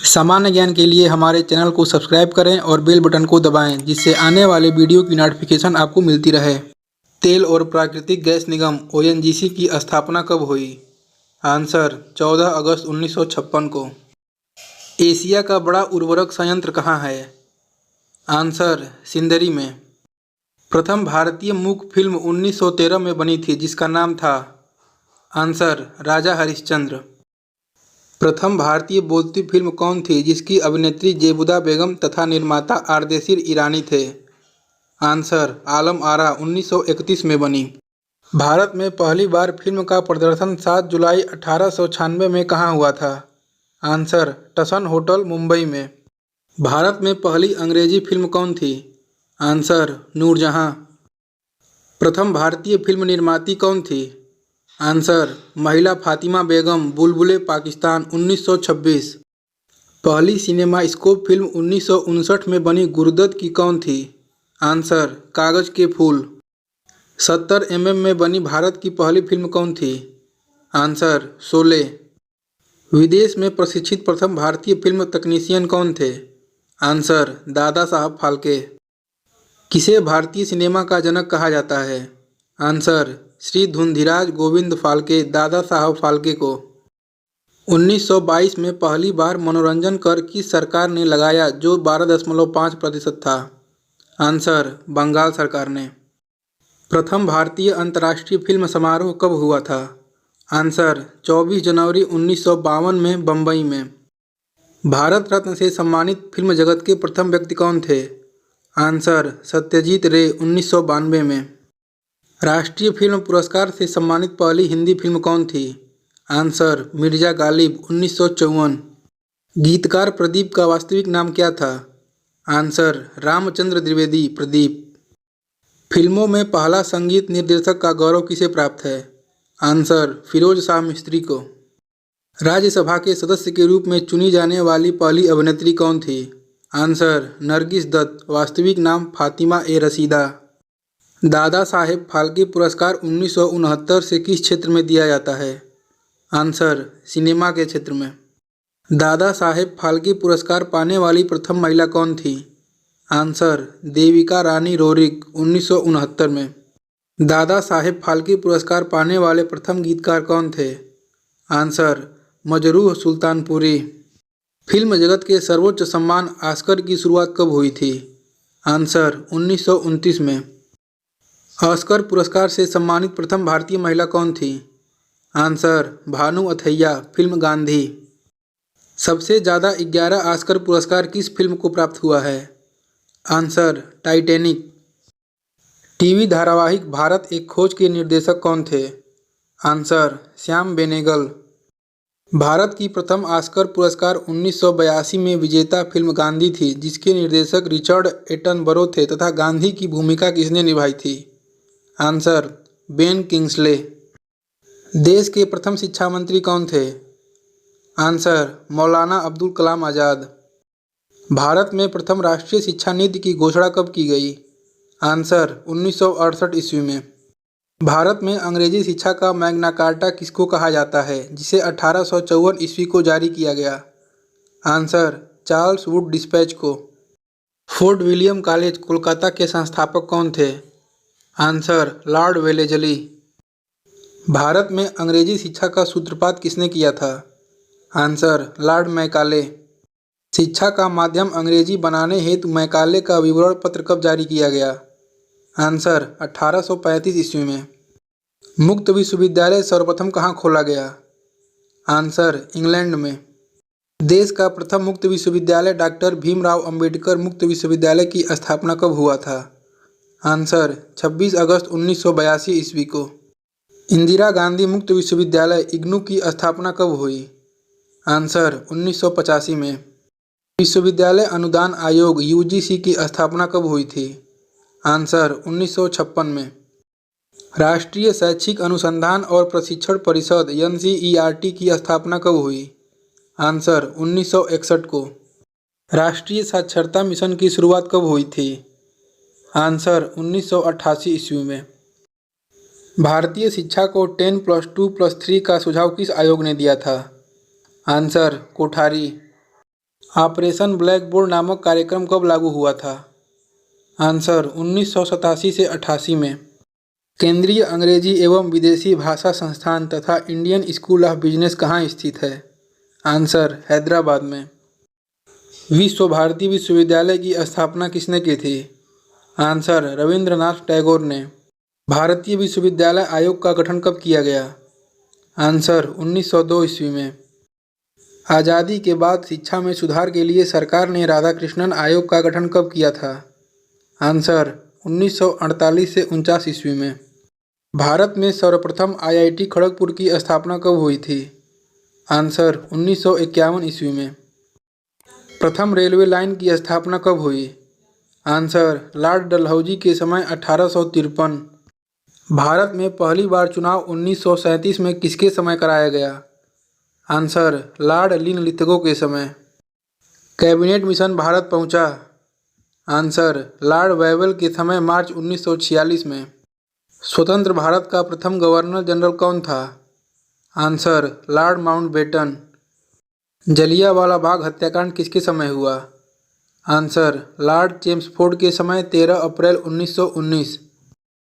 सामान्य ज्ञान के लिए हमारे चैनल को सब्सक्राइब करें और बेल बटन को दबाएं, जिससे आने वाले वीडियो की नोटिफिकेशन आपको मिलती रहे। तेल और प्राकृतिक गैस निगम ओएनजीसी की स्थापना कब हुई? आंसर 14 अगस्त 1956 को। एशिया का बड़ा उर्वरक संयंत्र कहाँ है? आंसर सिंदरी में। प्रथम भारतीय मूक फिल्म 1913 में बनी थी, जिसका नाम था? आंसर राजा हरिश्चंद्र। प्रथम भारतीय बोलती फिल्म कौन थी, जिसकी अभिनेत्री जेबुदा बेगम तथा निर्माता आर्देशिर ईरानी थे? आंसर आलम आरा 1931 में बनी। भारत में पहली बार फिल्म का प्रदर्शन 7 जुलाई 1896 में कहाँ हुआ था? आंसर टसन होटल, मुंबई में। भारत में पहली अंग्रेजी फिल्म कौन थी? आंसर नूरजहां। प्रथम भारतीय फिल्म निर्माती कौन थी? आंसर महिला फातिमा बेगम, बुलबुले पाकिस्तान 1926। पहली सिनेमास्कोप फिल्म 1959 में बनी गुरुदत्त की कौन थी? आंसर कागज के फूल। 70 mm में बनी भारत की पहली फिल्म कौन थी? आंसर शोले। विदेश में प्रशिक्षित प्रथम भारतीय फिल्म तकनीशियन कौन थे? आंसर दादा साहब फाल्के। किसे भारतीय सिनेमा का जनक कहा जाता है? आंसर श्री धुंधिराज गोविंद फाल्के, दादा साहब फाल्के को। 1922 में पहली बार मनोरंजन कर किस सरकार ने लगाया, जो 12.5% था? आंसर बंगाल सरकार ने। प्रथम भारतीय अंतर्राष्ट्रीय फिल्म समारोह कब हुआ था? आंसर 24 जनवरी 1952 में बम्बई में। भारत रत्न से सम्मानित फिल्म जगत के प्रथम व्यक्ति कौन थे? आंसर सत्यजीत रे 1992 में। राष्ट्रीय फिल्म पुरस्कार से सम्मानित पहली हिंदी फिल्म कौन थी? आंसर मिर्जा गालिब 1954। गीतकार प्रदीप का वास्तविक नाम क्या था? आंसर रामचंद्र द्विवेदी, प्रदीप। फिल्मों में पहला संगीत निर्देशक का गौरव किसे प्राप्त है? आंसर फिरोज शाह मिस्त्री को। राज्यसभा के सदस्य के रूप में चुनी जाने वाली पहली अभिनेत्री कौन थी? आंसर नरगिस दत्त, वास्तविक नाम फातिमा ए रशीदा। दादा साहेब फाल्के पुरस्कार 1969 से किस क्षेत्र में दिया जाता है? आंसर सिनेमा के क्षेत्र में। दादा साहेब फाल्के पुरस्कार पाने वाली प्रथम महिला कौन थी? आंसर देविका रानी रोरिक 1969 में। दादा साहेब फाल्के पुरस्कार पाने वाले प्रथम गीतकार कौन थे? आंसर मजरूह सुल्तानपुरी। फिल्म जगत के सर्वोच्च सम्मान ऑस्कर की शुरुआत कब हुई थी? आंसर 1929 में। ऑस्कर पुरस्कार से सम्मानित प्रथम भारतीय महिला कौन थी? Answer Bhanu Athaiya, film Gandhi. सबसे ज़्यादा 11 ऑस्कर पुरस्कार किस फिल्म को प्राप्त हुआ है? Answer Titanic. टीवी धारावाहिक भारत एक खोज के निर्देशक कौन थे? आंसर श्याम बेनेगल। भारत की प्रथम ऑस्कर पुरस्कार 1982 में विजेता फिल्म गांधी थी, जिसके निर्देशक रिचर्ड एटनबरो थे तथा गांधी की भूमिका किसने निभाई थी? Answer Ben Kingsley. देश के प्रथम शिक्षा मंत्री कौन थे? आंसर मौलाना अब्दुल कलाम आज़ाद। भारत में प्रथम राष्ट्रीय शिक्षा नीति की घोषणा कब की गई? आंसर 1968 ईस्वी में। भारत में अंग्रेजी शिक्षा का मैग्ना कार्टा किसको कहा जाता है, जिसे 1854 ईस्वी को जारी किया गया? आंसर चार्ल्स वुड डिस्पैच को। फोर्ट विलियम कॉलेज कोलकाता के संस्थापक कौन थे? Answer Lord Wellesley. भारत में अंग्रेजी शिक्षा का सूत्रपात किसने किया था? Answer Lord Macaulay. शिक्षा का माध्यम अंग्रेजी बनाने हेतु मैकाले का विवरण पत्र कब जारी किया गया? आंसर 1835 ईस्वी में। मुक्त विश्वविद्यालय सर्वप्रथम कहाँ खोला गया? आंसर इंग्लैंड में। देश का प्रथम मुक्त विश्वविद्यालय डॉक्टर भीमराव अंबेडकर मुक्त विश्वविद्यालय की स्थापना कब हुआ था? आंसर 26 अगस्त 1982 ईस्वी को। इंदिरा गांधी मुक्त विश्वविद्यालय इग्नू की स्थापना कब हुई? आंसर 1985 में। विश्वविद्यालय अनुदान आयोग यूजीसी की स्थापना कब हुई थी? आंसर 1956 में। राष्ट्रीय शैक्षिक अनुसंधान और प्रशिक्षण परिषद एनसीईआरटी की स्थापना कब हुई? आंसर 1961 को। राष्ट्रीय साक्षरता मिशन की शुरुआत कब हुई थी? आंसर 1988 ईस्वी में। भारतीय शिक्षा को 10+2+3 का सुझाव किस आयोग ने दिया था? Answer Kothari. Operation black board नामक कार्यक्रम कब लागू हुआ था? आंसर 1987 से 88 में। केंद्रीय अंग्रेजी एवं विदेशी भाषा संस्थान तथा इंडियन स्कूल ऑफ बिजनेस कहाँ स्थित है? आंसर हैदराबाद में। विश्व भारती विश्वविद्यालय की स्थापना किसने की थी? आंसर रविंद्रनाथ टैगोर ने। भारतीय विश्वविद्यालय आयोग का गठन कब किया गया? आंसर 1902 ईस्वी में। आज़ादी के बाद शिक्षा में सुधार के लिए सरकार ने राधाकृष्णन आयोग का गठन कब किया था? आंसर 1948 से 49 ईस्वी में। भारत में सर्वप्रथम आईआईटी खड़गपुर की स्थापना कब हुई थी? आंसर 1951 ईस्वी में। प्रथम रेलवे लाइन की स्थापना कब हुई? आंसर लॉर्ड डलहौजी के समय 1853। भारत में पहली बार चुनाव 1937 में किसके समय कराया गया? आंसर लॉर्ड लिनलिथगो के समय। कैबिनेट मिशन भारत पहुंचा? आंसर लॉर्ड वेवेल के समय मार्च 1946 में। स्वतंत्र भारत का प्रथम गवर्नर जनरल कौन था? Answer lord Mountbatten. Jallianwala Bagh हत्याकांड किसके समय हुआ? आंसर लॉर्ड चेम्सफोर्ड के समय 13 अप्रैल 1919।